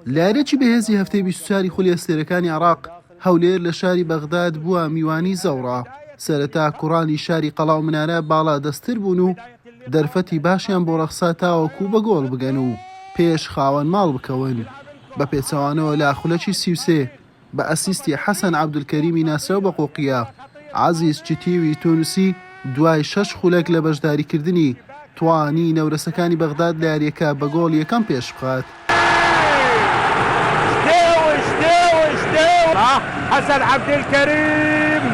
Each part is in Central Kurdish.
لارێکی بەهێزی هەفتەی 24 خولیەستێرەکانی عێراق هەولێر لە شاری بەغداد بووە میوانی زەوڕە. سەرەتا کوڕانی شاری قەڵاو منارە باڵا دەستتر بوون و دەرفەتی باشیان بۆ ڕەخسا تاوەکو بە گۆڵ بگەن و پێش خاوەن ماڵ بکەون. بە پێچەوانەوە لا خولەکی 33 بە ئەسیستی حەسەن عەبدولکەریمی ناسراو بە قۆقیە عەزیز چتیوی تونوسی دوای 6 خولەک لە بەشداریکردنی توانی نەورەسەکانی بەغداد لە یاریەکە بە گۆڵ یەکەم پێش بخات. حەسەن عەبدولکەریم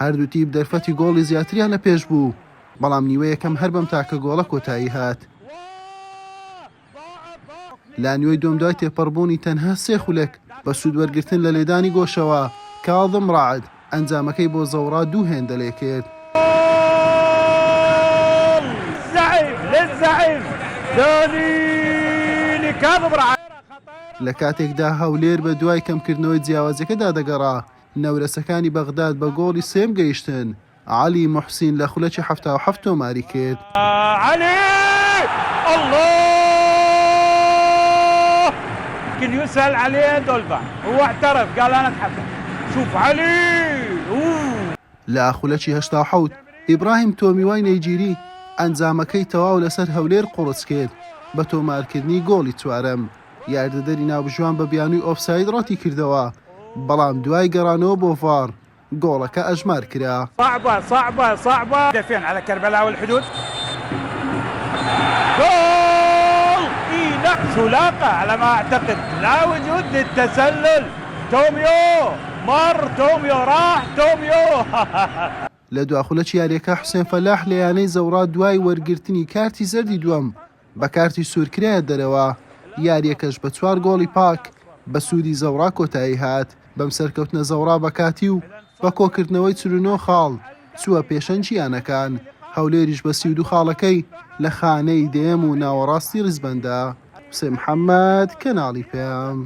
هەردوو تیپ دەرفەتی گۆڵی زیاتریان لە پێش بوو، بەڵام نیوە یەکەم هەر بەم تاکە گۆڵە کۆتایی هات. لا نیوەی دوم دوای تێپەڕبوونی تەنها 3 خولەک بە سوود وەرگرتن لە لێدانی گۆشەوە کاظم ڕاعد ئەنجامەکەی بۆ زەوڕا 2 هێندە لێ کرد. لە کاتێکدا هەولێر بە دوای کەمکردنەوەی جیاوازەکەدا دەگەڕا نەورەسەکانی بەغداد بە گۆڵی 3 گەیشتن. عەلی موحسین لە خولەکی 77 تۆماری کرد. علي الله يمكن يسأل عليه دولبا هو اعترف قال انا اتحكم شوف علي لە خولەکی 87 ئیبراهیم تۆمیوای نەیجیری ئەنجامەکەی تەواو لەسەر هەولێر قوڕس کرد بە تۆمارکردنی گۆڵی چوارەم. یاردەدەری ناوبژوان بە بیانووی ئۆفساید ڕەتی کردەوە، بەڵام دوای گەڕانەوە بۆ ڤار گۆڵەکە ئەژمار کرا. صعبة دافعين على كربلاء والحدود جول سلاقة على ما اعتقد لا وجود للتسلل. توميو مر توميو راح توميو لە دواخولەکی یاریەکە حوسێن فەلاح لە یانەی زەوڕا دوای وەرگرتنی کارتی زەردی دووەم بە کارتی سوورکرایە دەرەوە. یاریەکەش بە 4 گۆڵی پاک بە سوودی زەوڕا کۆتایی هات. بەم سەرکەوتنە زەوڕا بە کاتی و بە کۆکردنەوەی 49 خاڵ چووە پێشەنجیانەکان. هەولێریش بە 32 خاڵەکەی لە خانەی دێم و ناوەڕاستی ڕیزبەندە. حوسێن محەممەد، کەناڵی پێم.